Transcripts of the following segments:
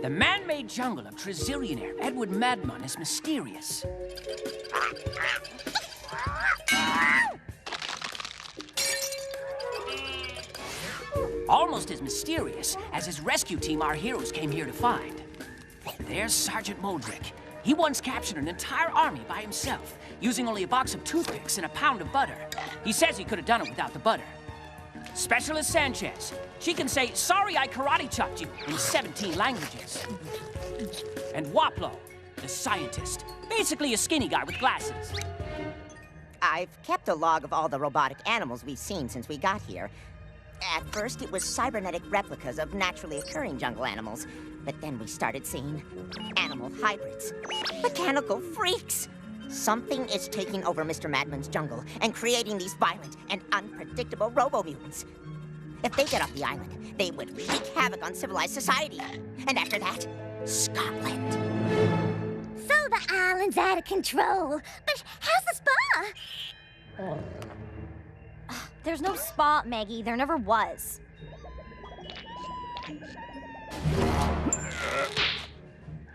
The man-made jungle of Trizillionaire Edward Madmun is mysterious. Almost as mysterious as his rescue team our heroes came here to find. There's Sergeant Moldrick. He once captured an entire army by himself, using only a box of toothpicks and a pound of butter. He says he could have done it without the butter. Specialist Sanchez. She can say, "Sorry I karate chopped you," in 17 languages. And Waplo, the scientist. Basically a skinny guy with glasses. I've kept a log of all the robotic animals we've seen since we got here. At first, it was cybernetic replicas of naturally occurring jungle animals. But then we started seeing animal hybrids, mechanical freaks. Something is taking over Mr. Madmun's jungle and creating these violent and unpredictable robo-mutants. If they get off the island, they would wreak havoc on civilized society. And after that, Scotland. So the island's out of control. But how's the spa? There's no spa, Maggie. There never was.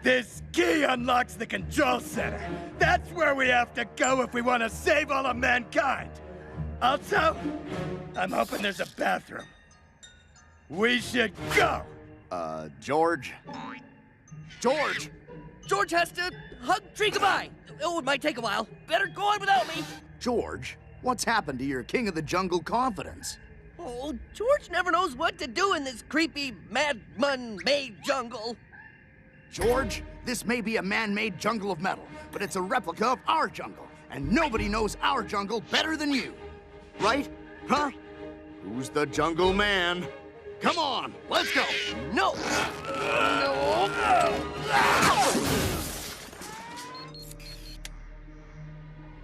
This key unlocks the control center. That's where we have to go if we want to save all of mankind. Also, I'm hoping there's a bathroom. We should go. George? George! George has to hug Tree goodbye. Oh, it might take a while. Better go on without me. George, what's happened to your King of the Jungle confidence? Oh, George never knows what to do in this creepy, Madmun-made jungle. George, this may be a man-made jungle of metal, but it's a replica of our jungle, and nobody knows our jungle better than you. Right? Huh? Who's the jungle man? Come on, let's go. No.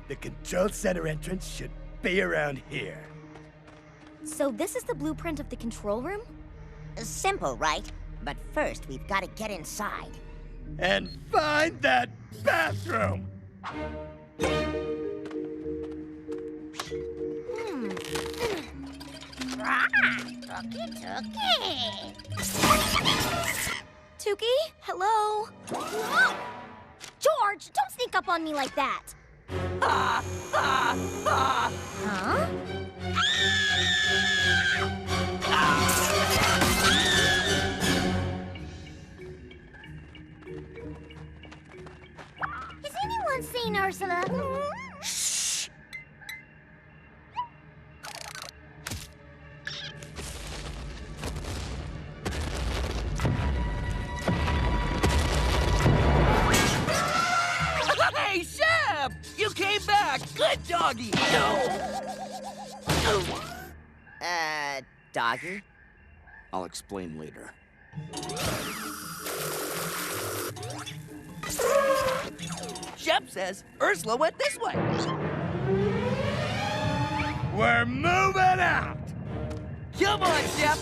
The control center entrance should be around here. So this is the blueprint of the control room? Simple, right? But first, we've got to get inside. And find that bathroom! Tukey, hello? George, don't sneak up on me like that. Huh? Has anyone seen Ursula? Shh! Hey, Shep! You came back. Good doggy. Doggy? I'll explain later. Shep says Ursula went this way. We're moving out! Come on, Shep.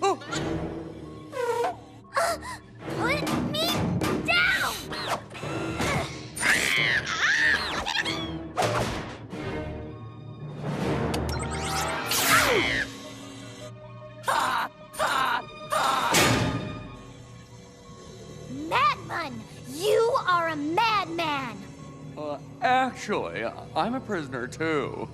Oh. Put me down! Madmun, you are a madman. Actually, I'm a prisoner too.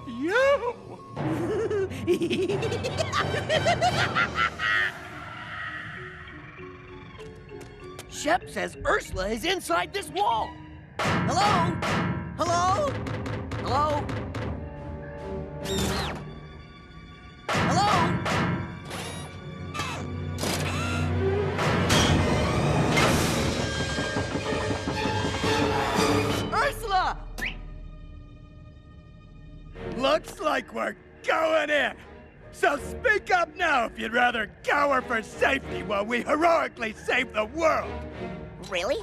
You! Shep says Ursula is inside this wall. Hello? Hello? Hello? Hello? Ursula! Looks like we're going in. So speak up now if you'd rather cower for safety while we heroically save the world. Really?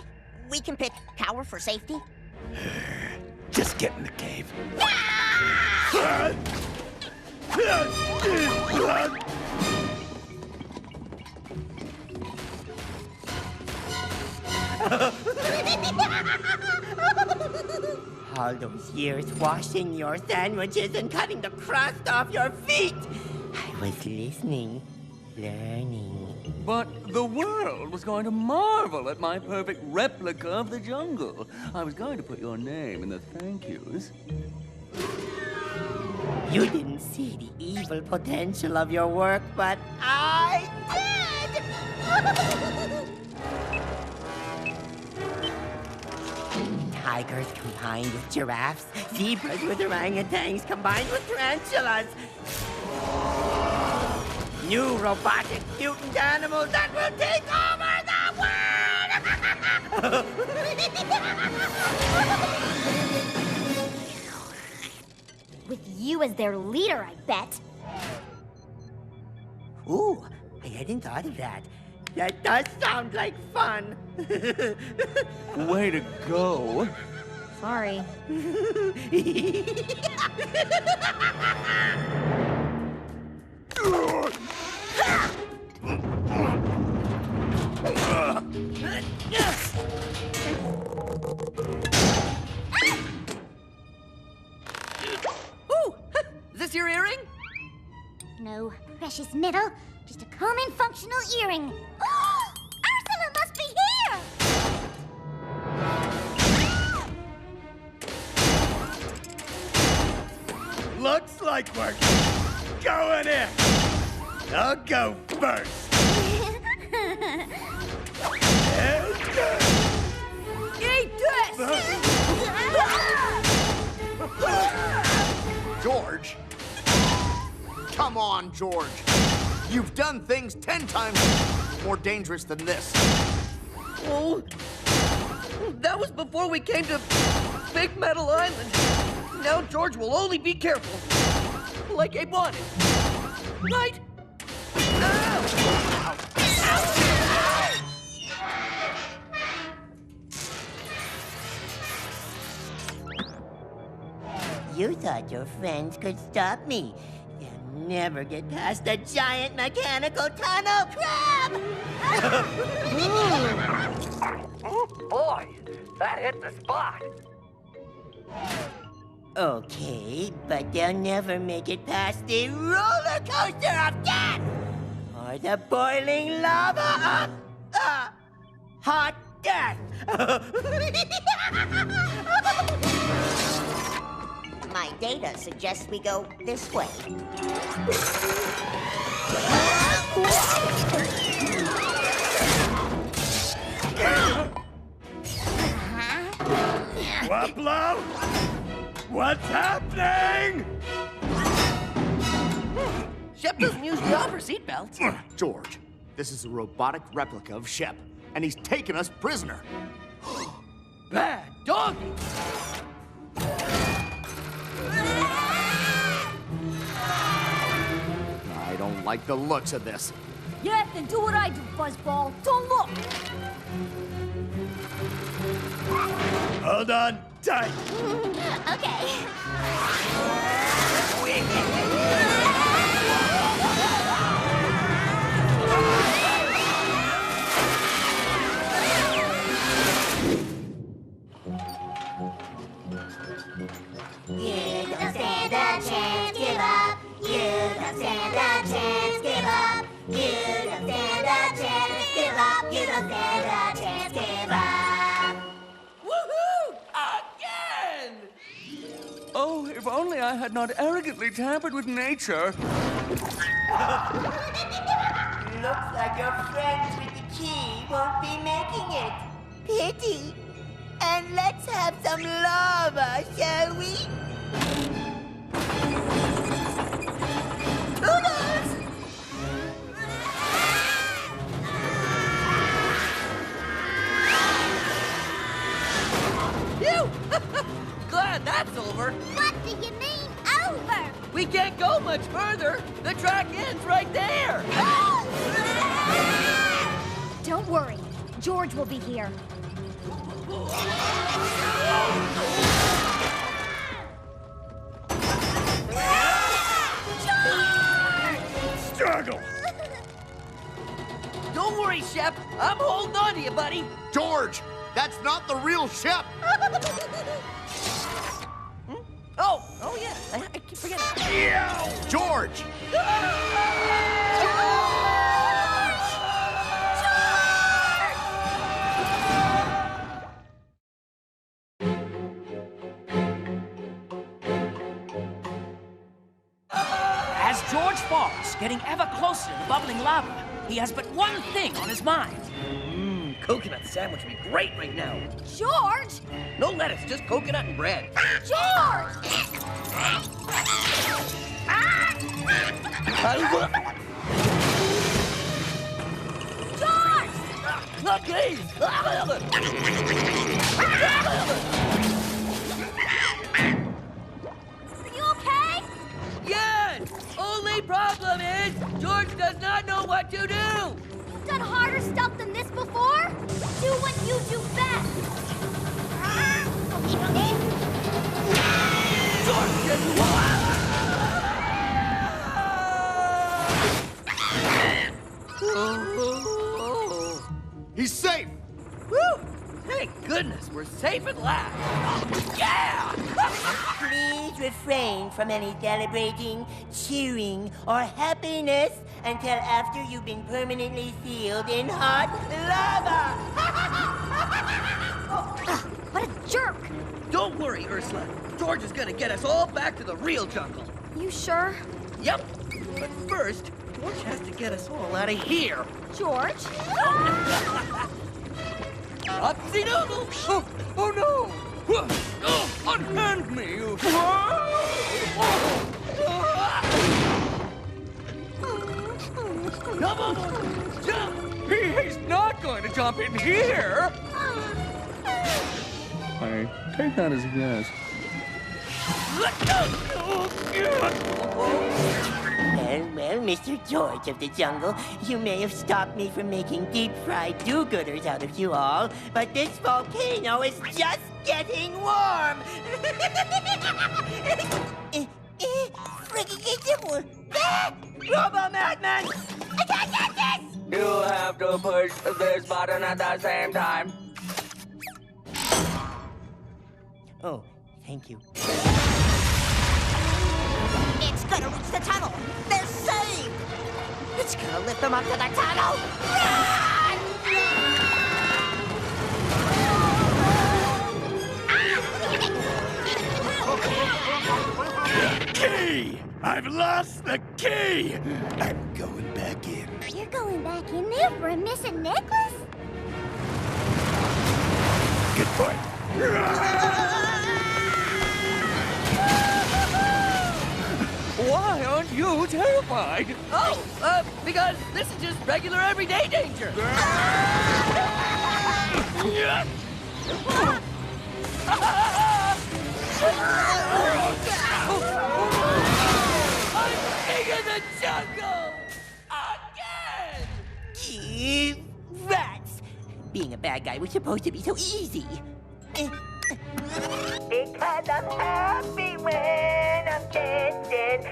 We can pick cower for safety? Just get in the cave. All those years washing your sandwiches and cutting the crust off your feet. I was listening, learning. But the world was going to marvel at my perfect replica of the jungle. I was going to put your name in the thank yous. You didn't see the evil potential of your work, but I did! Tigers combined with giraffes, zebras with orangutans combined with tarantulas. New robotic mutant animals that will take over the world! With you as their leader, I bet. Ooh, I hadn't thought of that. That does sound like fun. Way to go. Sorry. Ooh, is this your earring? No precious metal, just a common functional earring. Oh, Ursula must be here! Looks like we're going in. I'll go first. Eat this! George? Come on, George. You've done things 10 times more dangerous than this. Oh, that was before we came to Big Metal Island. Now George will only be careful. Like Ape wanted. Right? Ow! You thought your friends could stop me. They'll never get past the giant mechanical tunnel crab! Oh boy, that hit the spot. Okay, but they'll never make it past the roller coaster of death! Or the boiling lava of, hot death! My data suggests we go this way. Waplo? What's happening? Shep doesn't usually offer seatbelts. George, this is a robotic replica of Shep, and he's taken us prisoner. Bad doggy. I don't like the looks of this. Yeah, then do what I do, Fuzzball. Don't look. Hold on tight. Okay. You don't stand a chance, give up. You don't stand a chance, give up. You don't stand a chance, give up. You don't stand a chance, give up. Woohoo! Again! Oh, if only I had not arrogantly tampered with nature. Looks like your friends with the key won't be making it. Pity. And let's have some lava, shall we? Toodles! Phew! Glad that's over. What do you mean, over? We can't go much further. The track ends right there. Don't worry. George will be here. Struggle. Don't worry, Shep. I'm holding on to you, buddy. George, that's not the real Shep. George falls, getting ever closer to the bubbling lava, he has but one thing on his mind. Coconut sandwich would be great right now. George! No lettuce, just coconut and bread. George! George! Okay. Are you okay? Yes! Only problem is, George does not know what to do! You've done harder stuff than this before? Do what you do best! He's safe! Woo! Thank goodness, we're safe at last! Yeah! Please refrain from any celebrating, cheering, or happiness until after you've been permanently sealed in hot lava! What a jerk! Don't worry, Ursula. George is gonna get us all back to the real jungle. You sure? Yep. But first, George has to get us all out of here. George? Upsy doodle! Oh no! Unhand me, you... Come on, jump! He's not going to jump in here! I take that as a yes. Well, Mr. George of the Jungle, you may have stopped me from making deep-fried do-gooders out of you all, but this volcano is just getting warm! Robo Madman! I can't get this! You have to push this button at the same time. Oh, thank you. It's gonna reach the tunnel! They're saved! It's gonna lift them up to the tunnel! Run! Key! I've lost the key! I'm going back in. You're going back in there for a missing necklace? Good point. Why aren't you terrified? Oh, because this is just regular everyday danger. I'm king of the jungle! Again! Rats! Being a bad guy was supposed to be so easy. Because I'm happy when I'm dancing.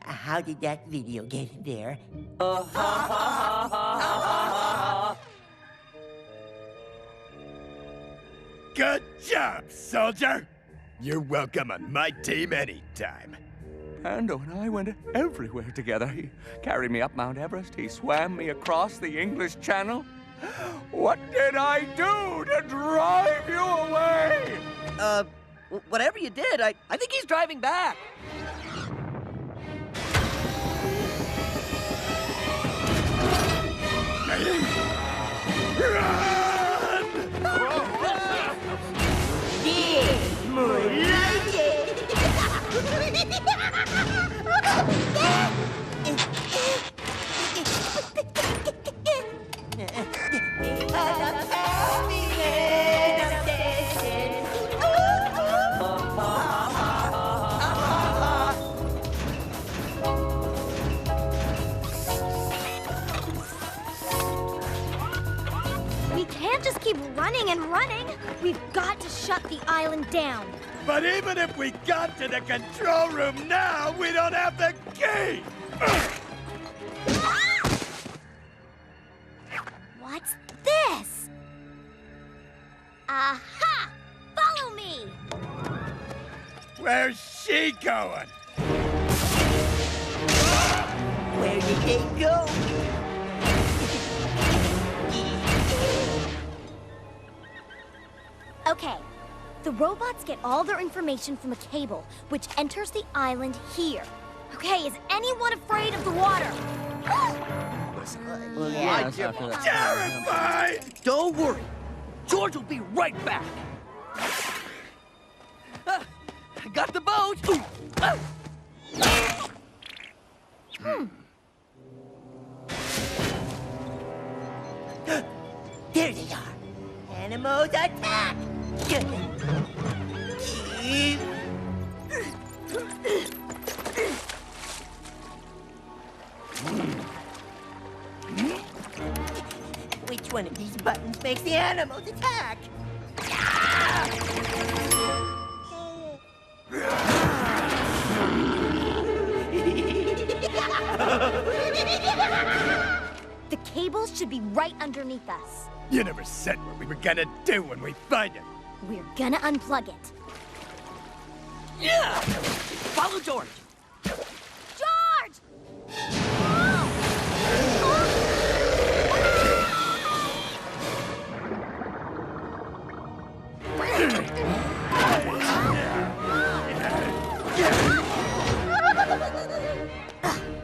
How did that video get there? Good job, soldier! You're welcome on my team anytime. Pando and I went everywhere together. He carried me up Mount Everest. He swam me across the English Channel. What did I do to drive you away? Whatever you did, I think he's driving back. More like it! We can't just keep running and running. We've got to shut the island down. But even if we got to the control room now, we don't have the key! What's this? Aha! Follow me! Where's she going? Where did they go? Okay, The robots get all their information from a cable, which enters the island here. Okay, is anyone afraid of the water? Terrified! Don't worry. George will be right back. I got the boat. There they are. Animals attack! Which one of these buttons makes the animals attack? The cables should be right underneath us. You never said what we were gonna do when we find it. We're gonna unplug it. Yeah! Follow George. George!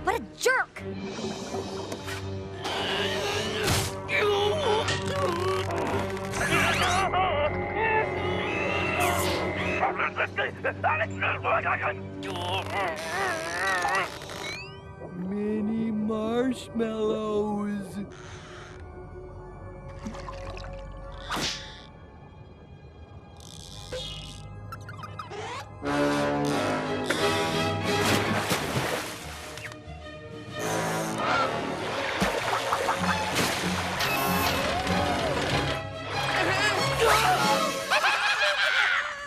What a jerk! Mini marshmallows.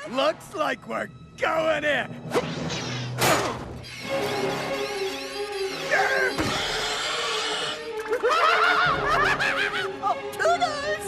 Looks like we're going in. Oh, toodles!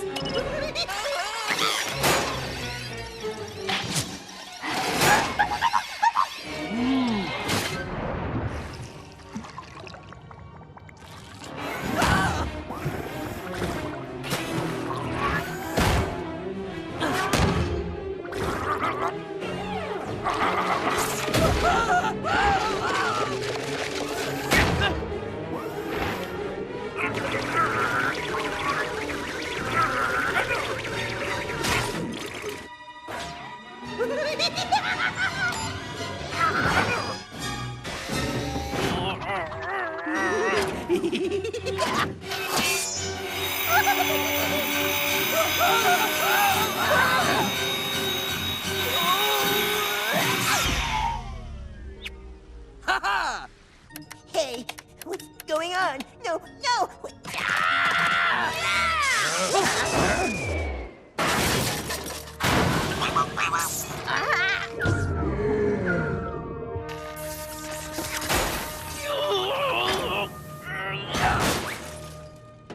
Hey, what's going on? No, no!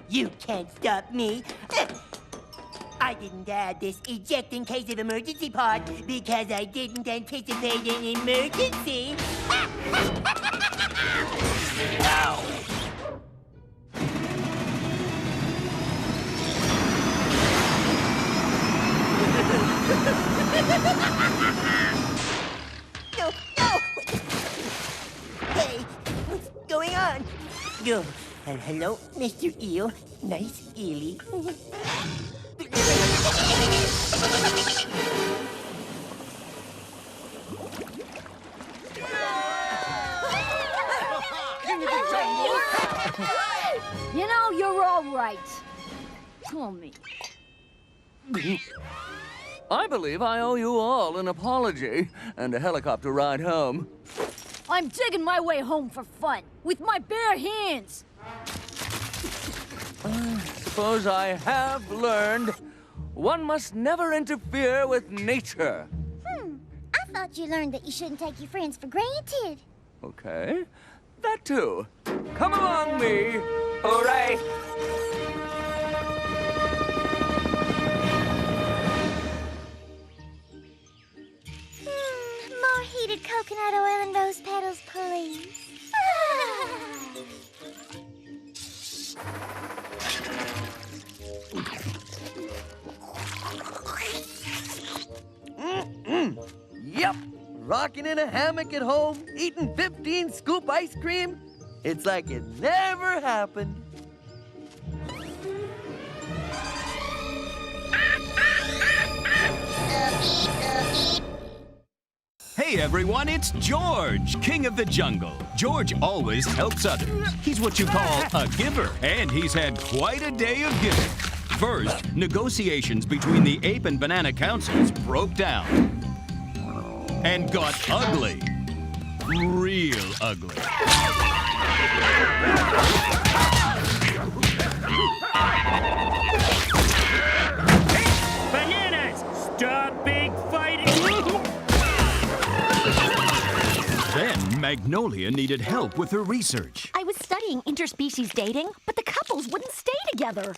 You can't stop me. I didn't add this eject in case of emergency part because I didn't anticipate an emergency. No! No, no! Hey, what's going on? Yo, hello, Mr. Eel. Nice eely. You know, you're all right. Tell me. I believe I owe you all an apology and a helicopter ride home. I'm digging my way home for fun, with my bare hands. Suppose I have learned one must never interfere with nature. I thought you learned that you shouldn't take your friends for granted. Okay, that too. Come along me. Hooray! More heated coconut oil and rose petals, please. rocking in a hammock at home, eating 15 scoop ice cream. It's like it never happened. Hey everyone, it's George, king of the jungle. George always helps others. He's what you call a giver, and he's had quite a day of giving. First, negotiations between the ape and banana councils broke down and got ugly. Real ugly. Bananas! Stop big fighting! Then Magnolia needed help with her research. I was studying interspecies dating, but the couples wouldn't stay together.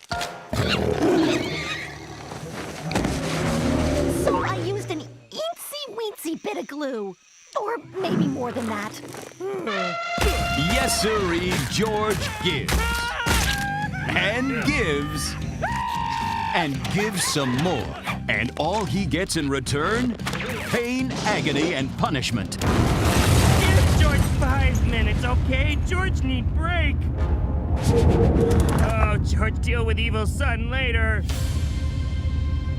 So I used an eensy-weensy bit of glue. Or maybe more than that. Yes, sirree, George gives. And gives. And gives some more. And all he gets in return? Pain, agony, and punishment. Give George 5 minutes, okay? George need break. Oh, George, deal with evil son later.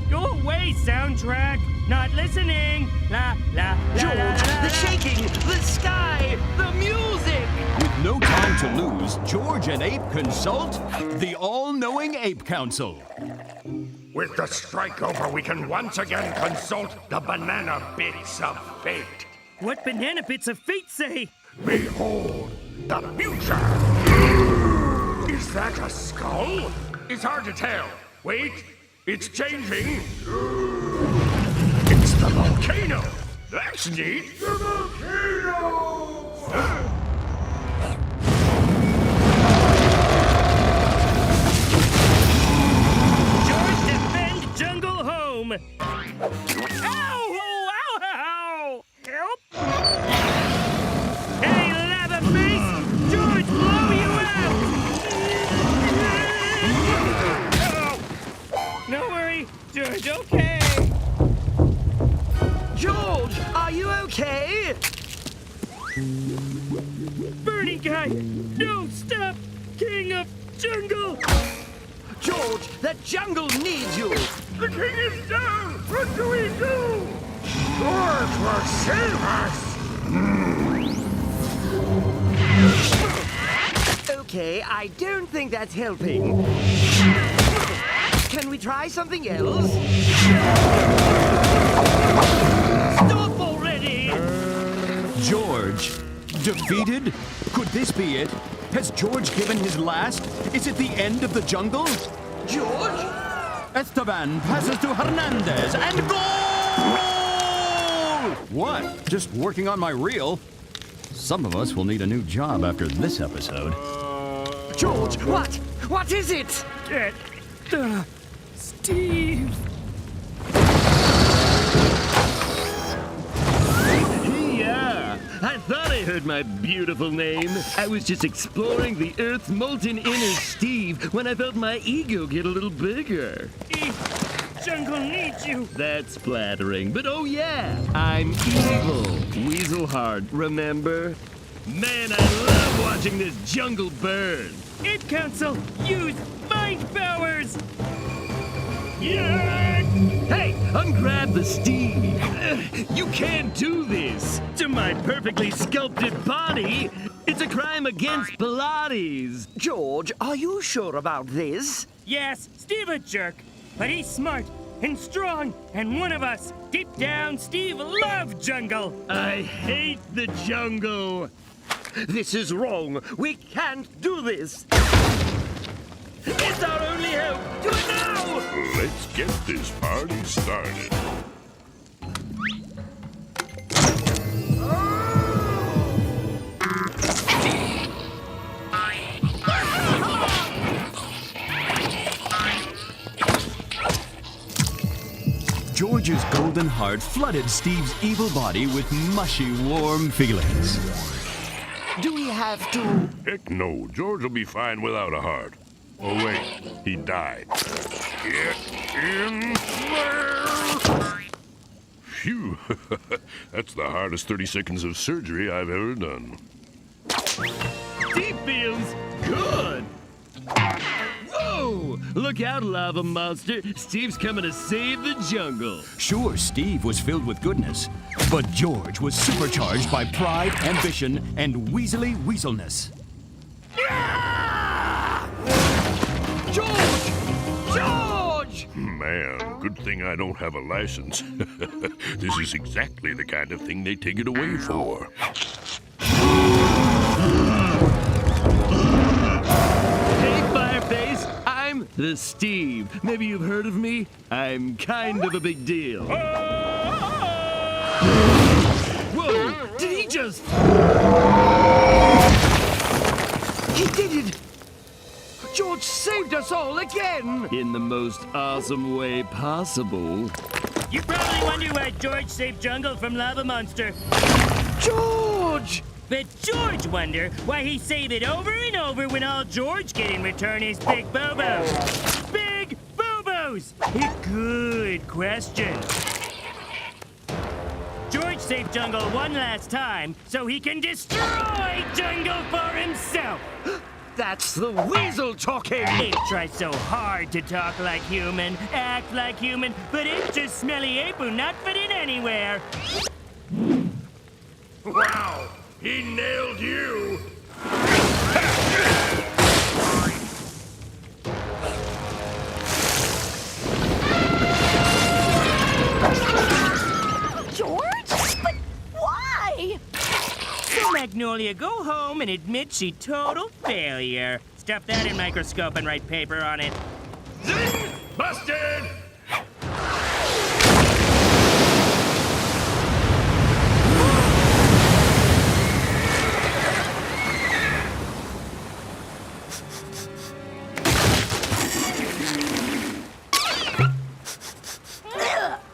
Go away, soundtrack. Not listening. La, la, la, George, la, la, the shaking, the sky, the music. With no time to lose, George and Ape consult the all-knowing Ape Council. With the strike over, we can once again consult the banana bits of fate. What banana bits of fate say? Behold, the future! Is that a skull? It's hard to tell. Wait, it's changing. It's the volcano! That's neat! The volcano! George, defend jungle home! Ow! Ow! Ow! Help! Hey, lava face! George, blow you out! Oh. No worry, George, okay? George, are you okay? Birdie guy! No, stop! King of jungle! George, the jungle needs you. The king is down! What do we do? George will save us! Okay, I don't think that's helping. Can we try something else? Stop already! George, defeated? Could this be it? Has George given his last? Is it the end of the jungle? George? Esteban passes to Hernandez and goal! What? Just working on my reel? Some of us will need a new job after this episode. George, what? What is it? Steve! Yeah, I thought I heard my beautiful name. I was just exploring the Earth's molten inner Steve when I felt my ego get a little bigger. Jungle needs you! That's flattering, but oh yeah, I'm evil. Weasel Heart, remember? Man, I love watching this jungle burn. Ape Council, use mind powers! Yeah! Hey, ungrab the Steve. You can't do this to my perfectly sculpted body. It's a crime against Pilates. George, are you sure about this? Yes, Steve a jerk, but he's smart and strong and one of us. Deep down, Steve loves jungle. I hate the jungle. This is wrong. We can't do this. It's our only hope. Do it now! Let's get this party started. George's golden heart flooded Steve's evil body with mushy, warm feelings. Do we have to? Heck no, George will be fine without a heart. Oh wait, he died. Get in there! Phew. That's the hardest 30 seconds of surgery I've ever done. Steve feels good. Whoa! Look out, lava monster. Steve's coming to save the jungle. Sure, Steve was filled with goodness, but George was supercharged by pride, ambition, and weaselly weaselness. George! George! Man, good thing I don't have a license. This is exactly the kind of thing they take it away for. Hey, Fireface, I'm the Steve. Maybe you've heard of me? I'm kind of a big deal. Whoa! Did he just... He did it! George saved us all again! In the most awesome way possible. You probably wonder why George saved Jungle from Lava Monster. George! But George wonder why he saved it over and over when all George get in return is big bobos. Big bobos! A good question. George saved Jungle one last time so he can destroy Jungle for himself. That's the weasel talking! Ape tries so hard to talk like human, act like human, but it's just smelly ape who not fit in anywhere. Wow! He nailed you! George? But why? So Magnolia, go home and admit she total failure. Stuff that in microscope and write paper on it. Zing! Busted!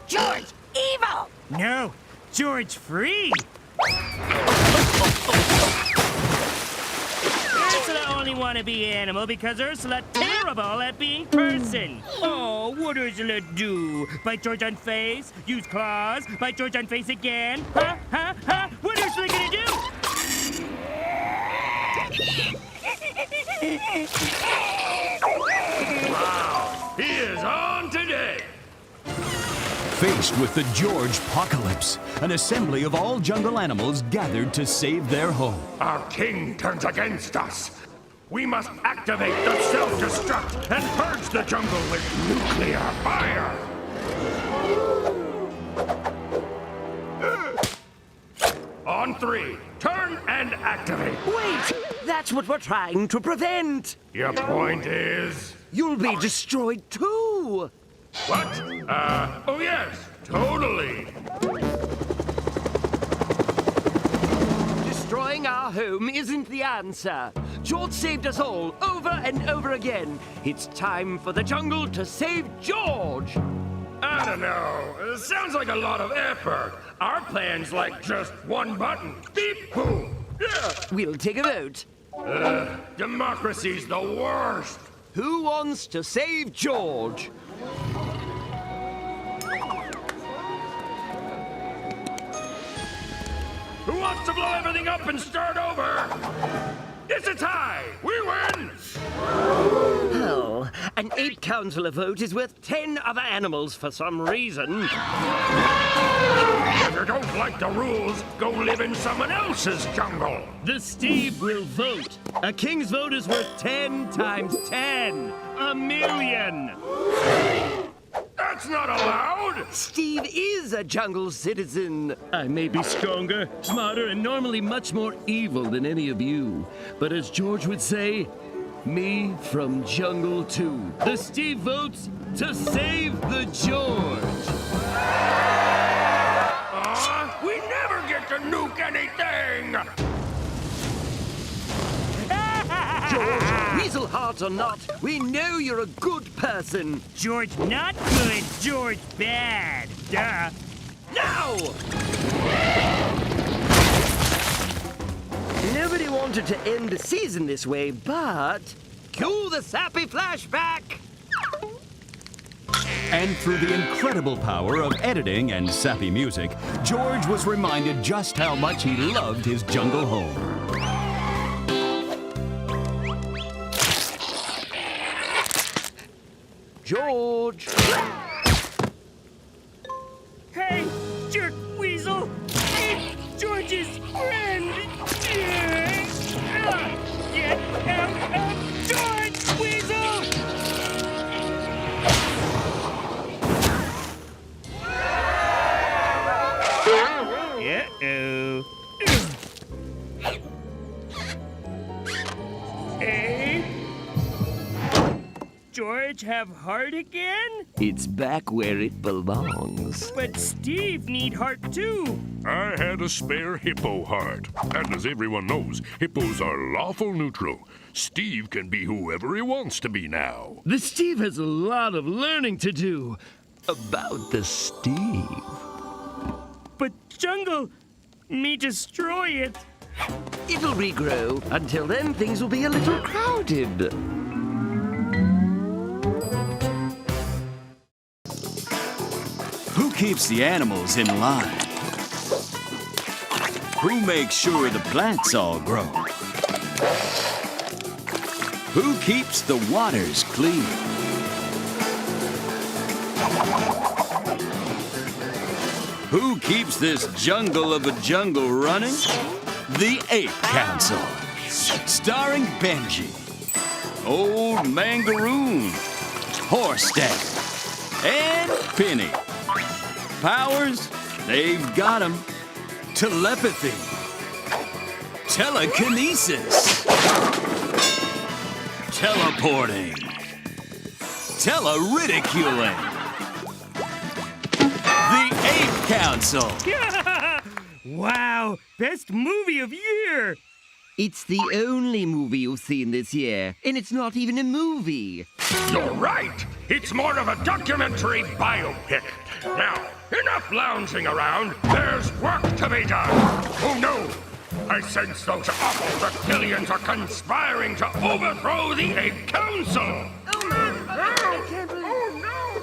George, evil! No, George free. Ursula only want to be animal because Ursula terrible at being person. Oh, what Ursula do? Bite George on face? Use claws? Bite George on face again? Huh? Huh? Huh? What Ursula gonna do? Wow! He is on today! Faced with the Georgepocalypse, an assembly of all jungle animals gathered to save their home. Our king turns against us. We must activate the self-destruct and purge the jungle with nuclear fire. On 3, turn and activate. Wait! That's what we're trying to prevent! Your point is? You'll be destroyed too! What? Oh yes, totally. Destroying our home isn't the answer. George saved us all, over and over again. It's time for the jungle to save George! I don't know. It sounds like a lot of effort. Our plan's like just one button. Beep, boom. Yeah. We'll take a vote. Democracy's the worst. Who wants to save George? Who wants to blow everything up and start over? It's a tie! We win! Oh, an ape councillor vote is worth 10 other animals for some reason. If you don't like the rules, go live in someone else's jungle. The Steve will vote. A king's vote is worth 10 times 10. 1,000,000. That's not allowed! Steve is a jungle citizen. I may be stronger, smarter, and normally much more evil than any of you. But as George would say, me from Jungle 2. The Steve votes to save the George. We never get to nuke anything! George, weasel heart or not, we know you're a good person. George not good, George bad. Duh. Now! Nobody wanted to end the season this way, but... Cue the sappy flashback! And through the incredible power of editing and sappy music, George was reminded just how much he loved his jungle home. George! Hey, jerk weasel! It's George's friend! Get out of George, weasel! Uh-oh. Hey? George have heart again? It's back where it belongs. But Steve need heart too. I had a spare hippo heart. And as everyone knows, hippos are lawful neutral. Steve can be whoever he wants to be now. The Steve has a lot of learning to do about the Steve. But Jungle, me destroy it. It'll regrow. Until then, things will be a little crowded. Who keeps the animals in line? Who makes sure the plants all grow? Who keeps the waters clean? Who keeps this jungle of a jungle running? The Ape Council. Starring Benji, Old Mangaroon, Horstack, and Penny. Powers, they've got 'em. Telepathy, telekinesis, teleporting, teleridiculing. The Ape Council. Wow, best movie of year. It's the only movie you've seen this year, and it's not even a movie. You're right. It's more of a documentary biopic. Now, enough lounging around. There's work to be done. Oh, no. I sense those awful reptilians are conspiring to overthrow the Ape Council. Oh, no. I can't believe it. Oh,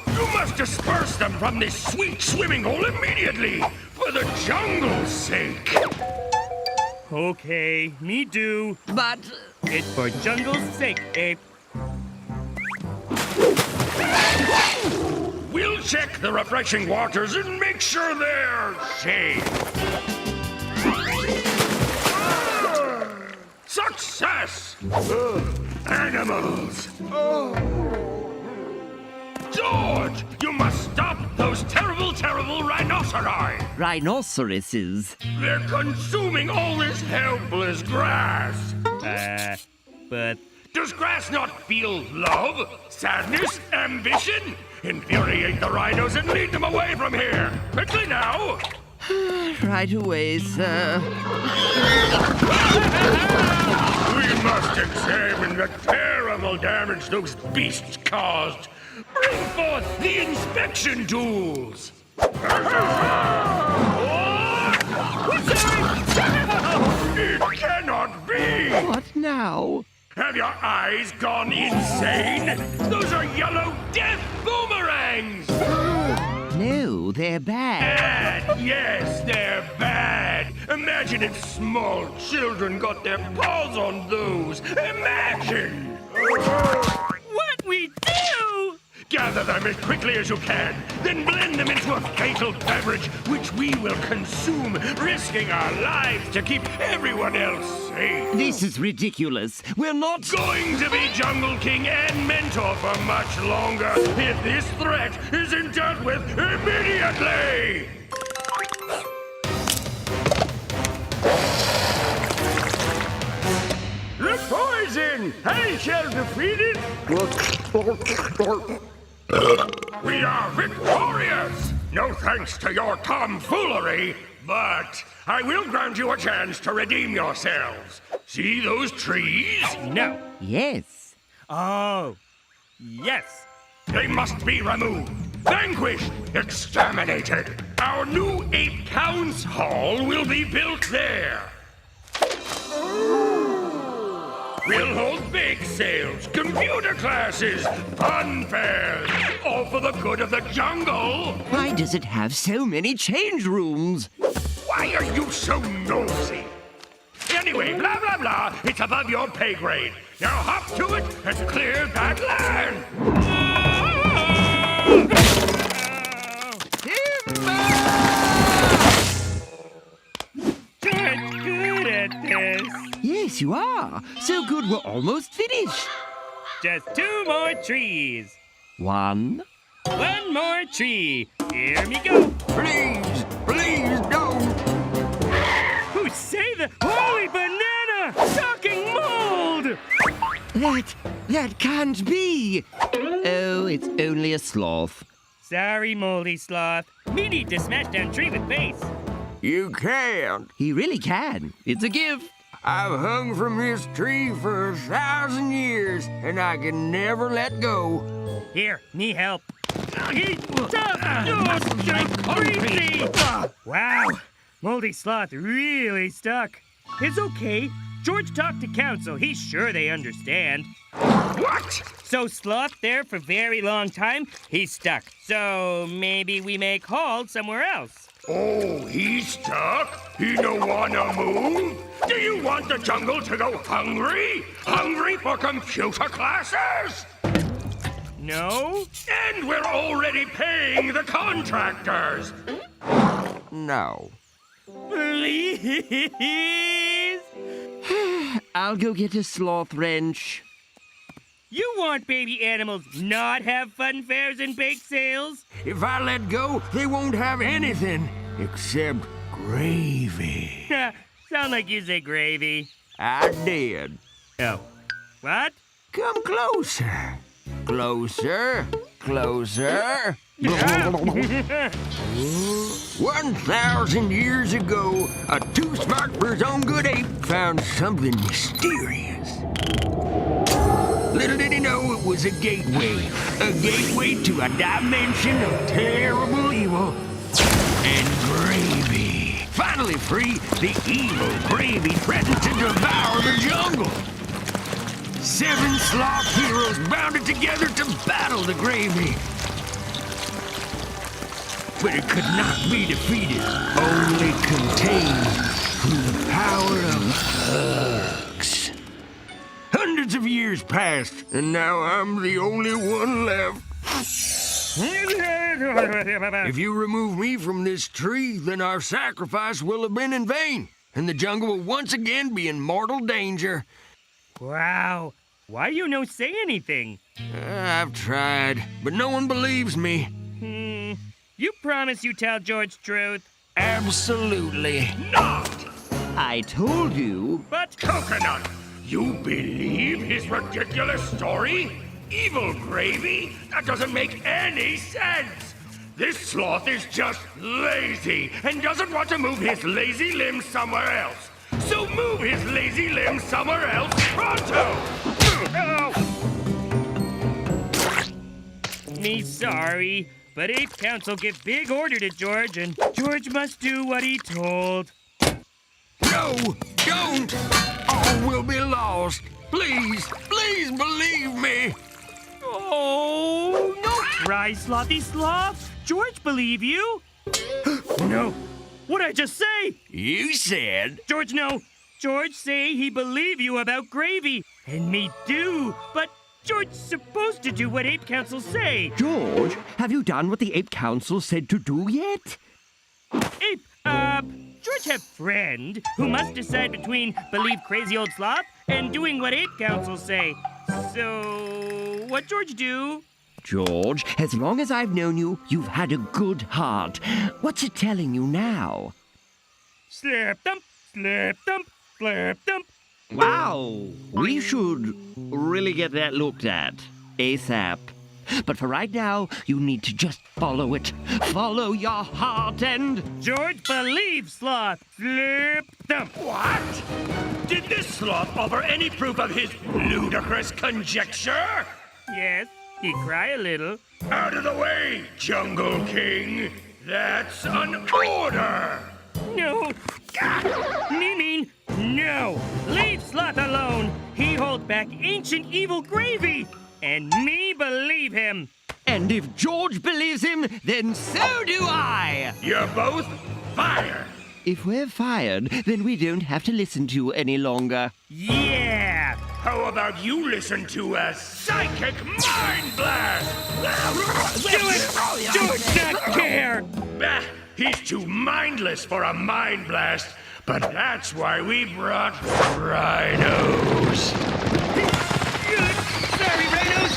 no. You must disperse them from this sweet swimming hole immediately, for the jungle's sake. Okay, me do. But it's for jungle's sake, Ape. We'll check the refreshing waters and make sure they're safe. Success! Animals! George, you must stop those terrible, terrible rhinoceri! rhinoceroses. They're consuming all this helpless grass! But... Does grass not feel love, sadness, ambition? Infuriate the rhinos and lead them away from here! Quickly now! Right away, sir. We must examine the terrible damage those beasts caused. Bring forth the inspection tools! It cannot be! What now? Have your eyes gone insane? Those are yellow death boomerangs! No, they're bad. Bad, yes, they're bad. Imagine if small children got their paws on those. Imagine! What we do? Gather them as quickly as you can, then blend them into a fatal beverage, which we will consume, risking our lives to keep everyone else safe. This is ridiculous. We're not going to be Jungle King and Mentor for much longer if this threat isn't dealt with immediately! The poison! I shall defeat it! We are victorious! No thanks to your tomfoolery, but I will grant you a chance to redeem yourselves. See those trees? No. Yes. Oh, yes. They must be removed, vanquished, exterminated. Our new Ape Council Hall will be built there. We'll hold bake sales, computer classes, fun fairs, all for the good of the jungle. Why does it have so many change rooms? Why are you so nosy? Anyway, blah, blah, blah. It's above your pay grade. Now hop to it and clear that land. George, good at this. Yes, you are. So good we're almost finished. Just 2 more trees. 1. 1 more tree. Here we go. Please, please don't. Who say the holy banana? Talking mold! That can't be. Oh, it's only a sloth. Sorry, moldy sloth. We need to smash down tree with base. You can't. He really can. It's a gift. I've hung from this tree for 1,000 years, and I can never let go. Here, me help. He's tough. Oh, crazy. Wow, moldy sloth really stuck. It's okay. George talked to council. He's sure they understand. What? So sloth there for very long time, he's stuck. So maybe we make halt somewhere else. Oh, he's stuck? He don't wanna move? Do you want the jungle to go hungry? Hungry for computer classes? No? And we're already paying the contractors. No. Please? I'll go get a sloth wrench. You want baby animals not have fun fairs and bake sales? If I let go, they won't have anything except gravy. Sound like you say gravy. I did. Oh. What? Come closer. Closer. Closer. 1,000 years ago, a too smart for his own good ape found something mysterious. Little did he know it was a gateway to a dimension of terrible evil and gravy. Finally free, the evil gravy threatened to devour the jungle. 7 sloth heroes bounded together to battle the gravy. But it could not be defeated, only contained through the power of hugs. Hundreds of years passed, and now I'm the only one left. If you remove me from this tree, then our sacrifice will have been in vain, and the jungle will once again be in mortal danger. Wow. Why you no say anything? I've tried, but no one believes me. You promise you tell George truth? Absolutely Not! I told you. But Coconut, you believe his ridiculous story? Evil gravy? That doesn't make any sense. This sloth is just lazy and doesn't want to move his lazy limbs somewhere else. So move his lazy limbs somewhere else pronto! me sorry, but Ape Council give big order to George, and George must do what he told. No, don't! All will be lost. Please, please believe me. Oh, no cry, Slothy Sloth. George believe you? No. What'd I just say? You said... George, no. George say he believe you about gravy. And me do. But George's supposed to do what Ape Council say. George, have you done what the Ape Council said to do yet? Ape, George have friend who must decide between believe crazy old sloth and doing what Ape Council say. So, what George do? George, as long as I've known you, you've had a good heart. What's it telling you now? Slip thump, slip thump, slip thump. Wow, we should really get that looked at ASAP. But for right now, you need to just follow it. Follow your heart and... George believes sloth. Slip thump. What? Did this sloth offer any proof of his ludicrous conjecture? Yes, he cry a little. Out of the way, Jungle King. That's an order. No. Me mean No! Leave Sloth alone! He holds back ancient evil gravy! And me believe him! And if George believes him, then so do I! You're both fired! If we're fired, then we don't have to listen to you any longer. Yeah! How about you listen to a psychic mind blast? Do it! George not care! Bah, he's too mindless for a mind blast, but that's why we brought rhinos. Sorry, rhinos!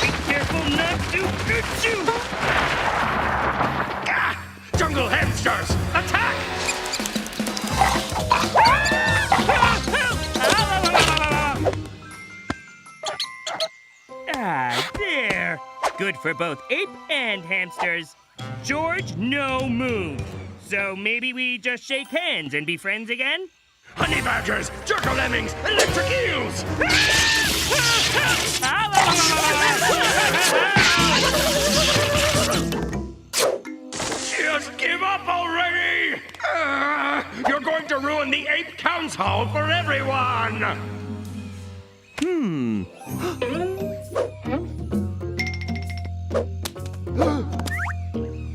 Be careful not to hurt you! Jungle hamsters, attack! Ah, there! Good for both ape and hamsters. George, no move. So maybe we just shake hands and be friends again? Honey badgers, jerko lemmings, electric eels! Just give up already! You're going to ruin the ape council for everyone!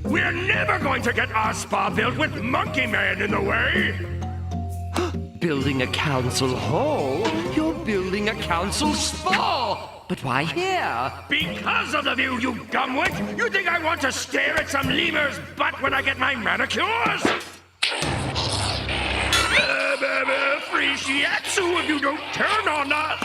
We're never going to get our spa built with Monkey Man in the way! Building a council hall? You're building a council spa! But why here? Because of the view, you gumwit! You think I want to stare at some lemur's butt when I get my manicures? Free shiatsu if you don't turn on us!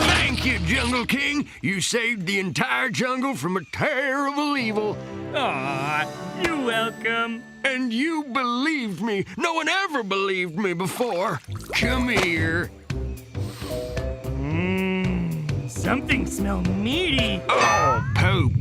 Thank you, Jungle King. You saved the entire jungle from a terrible evil. Aw, you're welcome. And you believed me. No one ever believed me before. Come here. Something smells meaty. Oh, poop.